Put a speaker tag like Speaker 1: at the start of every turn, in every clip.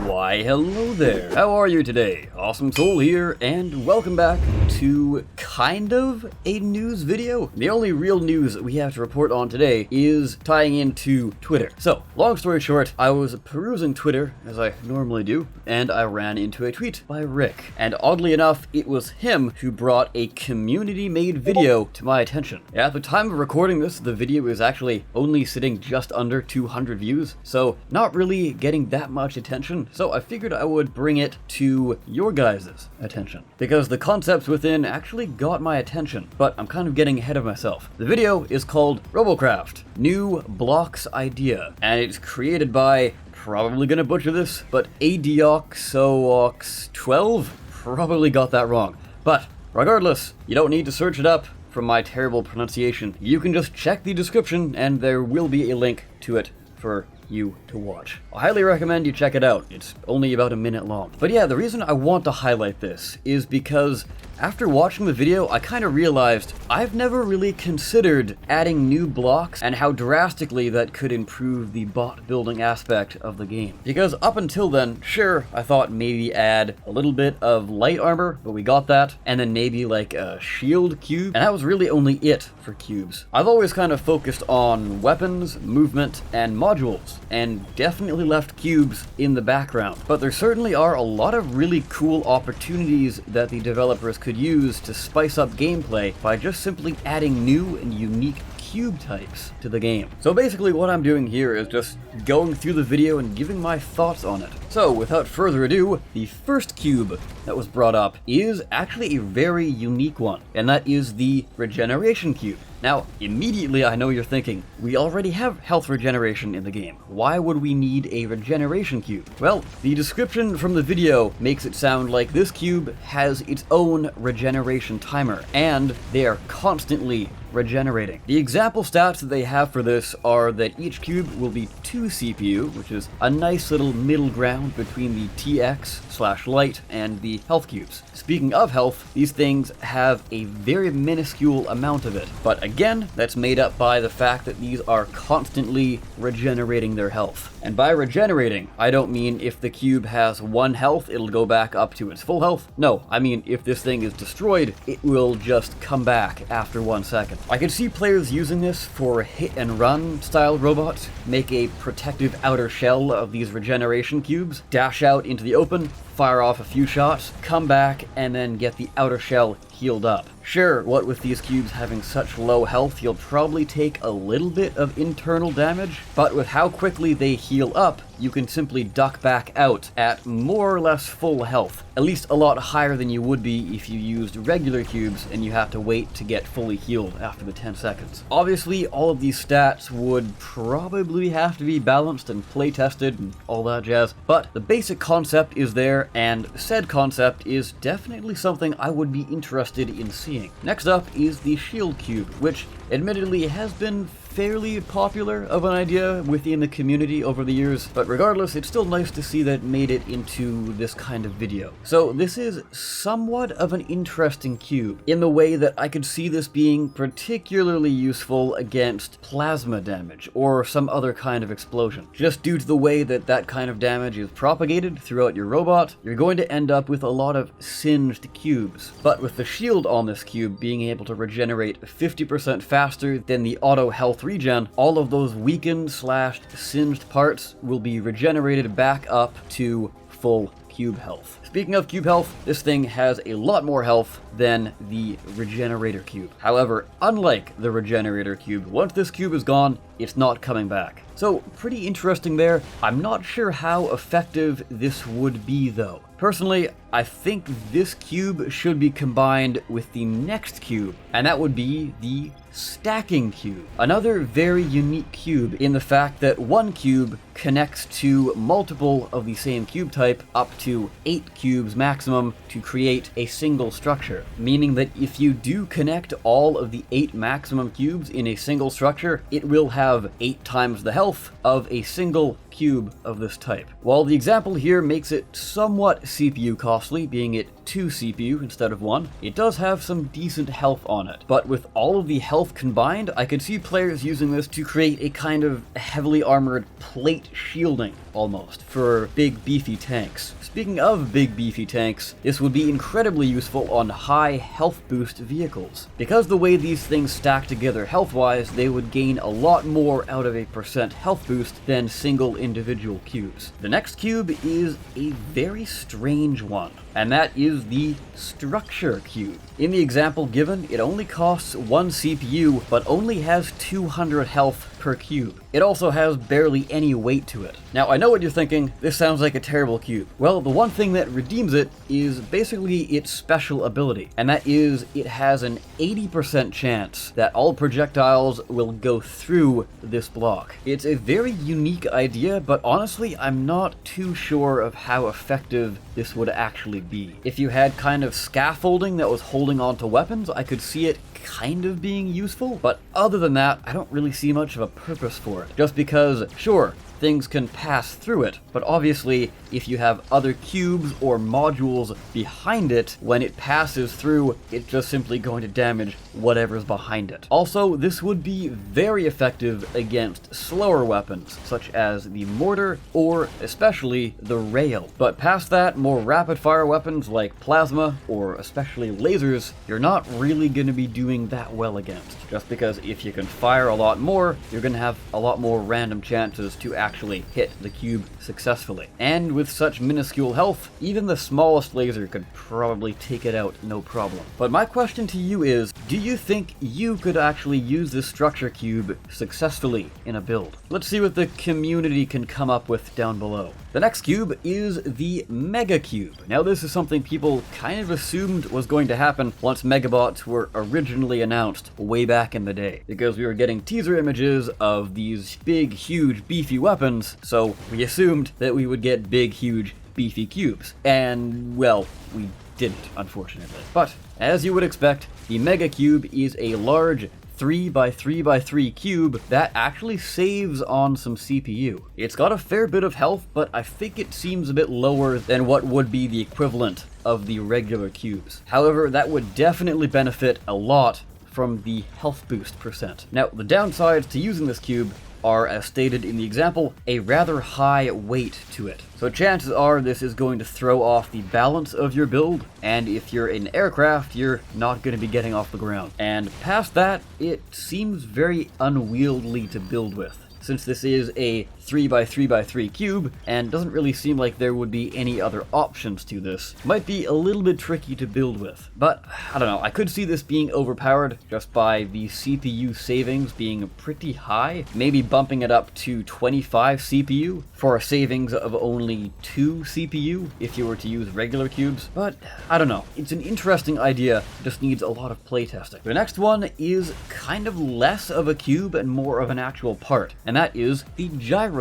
Speaker 1: Why, hello there. How are you today? Awesome Soul here, and welcome back to kind of a news video. The only real news we have to report on today is tying into Twitter. So, long story short, I was perusing Twitter, as I normally do, and I ran into a tweet by Rick. And oddly enough, it was him who brought a community-made video to my attention. At the time of recording this, the video is actually only sitting just under 200 views, so not really getting that much attention. So I figured I would bring it to your guys' attention, because the concepts within actually got my attention, but I'm kind of getting ahead of myself. The video is called Robocraft, New Blocks Idea, and it's created by, probably gonna butcher this, but Adioxox12? Probably got that wrong. But regardless, you don't need to search it up from my terrible pronunciation. You can just check the description and there will be a link to it for you to watch. I highly recommend you check it out. It's only about a minute long. But yeah, the reason I want to highlight this is because after watching the video, I kind of realized I've never really considered adding new blocks and how drastically that could improve the bot building aspect of the game. Because up until then, sure, I thought maybe add a little bit of light armor, but we got that, and then maybe like a shield cube, and that was really only it for cubes. I've always kind of focused on weapons, movement, and modules, and definitely left cubes in the background. But there certainly are a lot of really cool opportunities that the developers could use to spice up gameplay by just simply adding new and unique cube types to the game. So basically what I'm doing here is just going through the video and giving my thoughts on it. So without further ado, the first cube that was brought up is actually a very unique one, and that is the regeneration cube. Now, immediately I know you're thinking, we already have health regeneration in the game. Why would we need a regeneration cube? Well, the description from the video makes it sound like this cube has its own regeneration timer, and they are constantly regenerating. The example stats that they have for this are that each cube will be 2 CPU, which is a nice little middle ground between the TX/light and the health cubes. Speaking of health, these things have a very minuscule amount of it, but again, that's made up by the fact that these are constantly regenerating their health. And by regenerating, I don't mean if the cube has 1 health, it'll go back up to its full health. No, I mean if this thing is destroyed, it will just come back after 1 second. I could see players using this for hit and run style robots, make a protective outer shell of these regeneration cubes, dash out into the open, fire off a few shots, come back, and then get the outer shell healed up. Sure, what with these cubes having such low health, you'll probably take a little bit of internal damage, but with how quickly they heal up, you can simply duck back out at more or less full health, at least a lot higher than you would be if you used regular cubes and you have to wait to get fully healed after the 10 seconds. Obviously, all of these stats would probably have to be balanced and play tested and all that jazz, but the basic concept is there, and said concept is definitely something I would be interested in seeing. Next up is the shield cube, which admittedly has been fairly popular of an idea within the community over the years, but regardless, it's still nice to see that it made it into this kind of video. So this is somewhat of an interesting cube, in the way that I could see this being particularly useful against plasma damage, or some other kind of explosion. Just due to the way that that kind of damage is propagated throughout your robot, you're going to end up with a lot of singed cubes. But with the shield on this cube being able to regenerate 50% faster than the auto health regen, all of those weakened/singed parts will be regenerated back up to full cube health. Speaking of cube health, this thing has a lot more health than the regenerator cube. However, unlike the regenerator cube, once this cube is gone, it's not coming back. So pretty interesting there. I'm not sure how effective this would be though. Personally, I think this cube should be combined with the next cube, and that would be the stacking cube. Another very unique cube in the fact that one cube connects to multiple of the same cube type, up to 8 cubes maximum, to create a single structure. Meaning that if you do connect all of the 8 maximum cubes in a single structure, it will have 8 times the health of a single cube of this type. While the example here makes it somewhat CPU costly, being it 2 CPU instead of 1, it does have some decent health on it. But with all of the health combined, I could see players using this to create a kind of heavily armored plate shielding, almost, for big beefy tanks. Speaking of big beefy tanks, this would be incredibly useful on high health boost vehicles. Because the way these things stack together health-wise, they would gain a lot more out of a percent health boost than single individual cubes. The next cube is a very strange one, and that is the structure cube. In the example given, it only costs 1 CPU, but only has 200 health per cube. It also has barely any weight to it. Now, I know what you're thinking, this sounds like a terrible cube. Well, the one thing that redeems it is basically its special ability, and that is it has an 80% chance that all projectiles will go through this block. It's a very unique idea, but honestly, I'm not too sure of how effective this would actually be. If you had kind of scaffolding that was holding onto weapons, I could see it kind of being useful, but other than that, I don't really see much of a purpose for it. Just because, sure, things can pass through it, but obviously if you have other cubes or modules behind it, when it passes through, it's just simply going to damage whatever's behind it. Also, this would be very effective against slower weapons, such as the mortar or especially the rail. But past that, more rapid-fire weapons like plasma or especially lasers, you're not really going to be doing that well against. Just because if you can fire a lot more, you're going to have a lot more random chances to actually hit the cube successfully. And with such minuscule health, even the smallest laser could probably take it out no problem. But my question to you is, do you think you could actually use this structure cube successfully in a build? Let's see what the community can come up with down below. The next cube is the Mega Cube. Now this is something people kind of assumed was going to happen once Megabots were originally announced way back in the day, because we were getting teaser images of these big, huge, beefy weapons, so we assumed that we would get big, huge, beefy cubes. And, well, we didn't, unfortunately. But, as you would expect, the Mega Cube is a large 3x3x3 cube that actually saves on some CPU. It's got a fair bit of health, but I think it seems a bit lower than what would be the equivalent of the regular cubes. However, that would definitely benefit a lot from the health boost percent. Now, the downsides to using this cube are, as stated in the example, a rather high weight to it. So chances are this is going to throw off the balance of your build, and if you're in aircraft, you're not going to be getting off the ground. And past that, it seems very unwieldy to build with, since this is a 3x3x3 cube, and doesn't really seem like there would be any other options to this. Might be a little bit tricky to build with, but I don't know, I could see this being overpowered just by the CPU savings being pretty high, maybe bumping it up to 25 CPU for a savings of only 2 CPU if you were to use regular cubes, but I don't know, it's an interesting idea, just needs a lot of playtesting. The next one is kind of less of a cube and more of an actual part, and that is the gyroscope.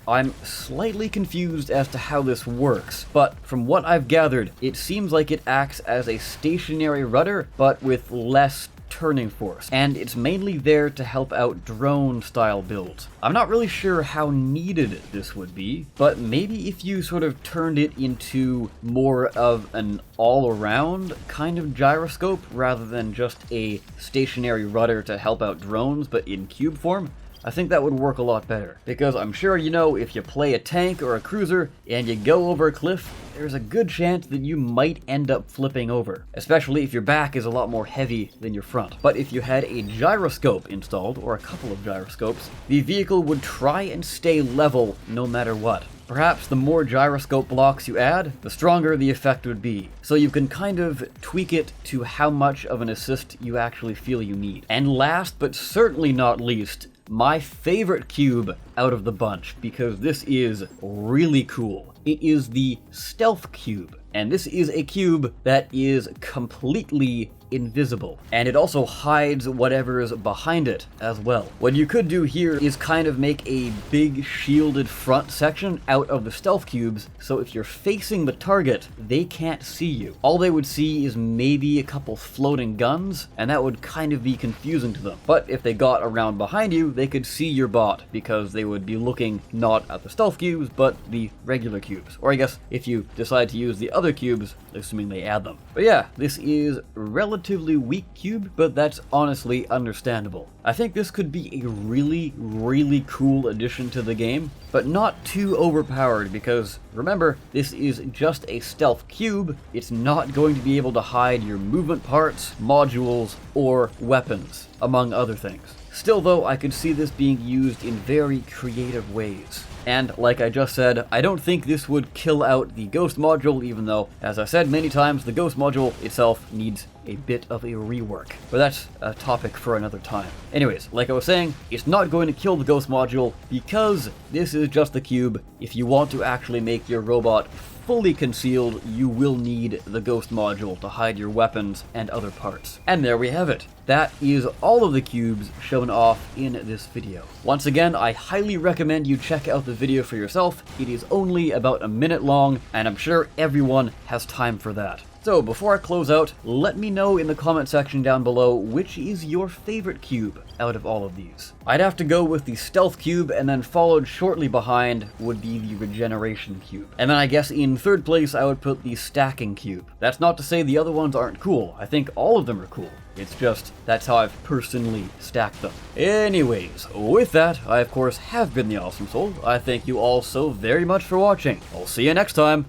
Speaker 1: I'm slightly confused as to how this works, but from what I've gathered, it seems like it acts as a stationary rudder, but with less turning force, and it's mainly there to help out drone-style builds. I'm not really sure how needed this would be, but maybe if you sort of turned it into more of an all-around kind of gyroscope, rather than just a stationary rudder to help out drones, but in cube form, I think that would work a lot better, because I'm sure you know if you play a tank or a cruiser and you go over a cliff, there's a good chance that you might end up flipping over, especially if your back is a lot more heavy than your front. But if you had a gyroscope installed, or a couple of gyroscopes, the vehicle would try and stay level no matter what. Perhaps the more gyroscope blocks you add, the stronger the effect would be. So you can kind of tweak it to how much of an assist you actually feel you need. And last but certainly not least, my favorite cube out of the bunch, because this is really cool. It is the Stealth Cube. And this is a cube that is completely invisible, and it also hides whatever is behind it as well. What you could do here is kind of make a big shielded front section out of the stealth cubes, so if you're facing the target, they can't see you. All they would see is maybe a couple floating guns, and that would kind of be confusing to them. But if they got around behind you, they could see your bot, because they would be looking not at the stealth cubes, but the regular cubes. Or I guess if you decide to use the other cubes, assuming they add them. But yeah, this is relatively weak cube, but that's honestly understandable. I think this could be a really, really cool addition to the game, but not too overpowered, because remember, this is just a stealth cube. It's not going to be able to hide your movement parts, modules, or weapons, among other things. Still though, I could see this being used in very creative ways. And like I just said, I don't think this would kill out the Ghost module, even though, as I said many times, the Ghost module itself needs a bit of a rework. But that's a topic for another time. Anyways, like I was saying, it's not going to kill the Ghost module because this is just the cube. If you want to actually make your robot fully concealed, you will need the Ghost module to hide your weapons and other parts. And there we have it. That is all of the cubes shown off in this video. Once again, I highly recommend you check out the video for yourself. It is only about a minute long, and I'm sure everyone has time for that. So before I close out, let me know in the comment section down below which is your favorite cube out of all of these. I'd have to go with the stealth cube, and then followed shortly behind would be the regeneration cube. And then I guess in third place I would put the stacking cube. That's not to say the other ones aren't cool. I think all of them are cool. It's just, that's how I've personally stacked them. Anyways, with that, I of course have been the Awesome Soul. I thank you all so very much for watching. I'll see you next time.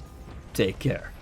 Speaker 1: Take care.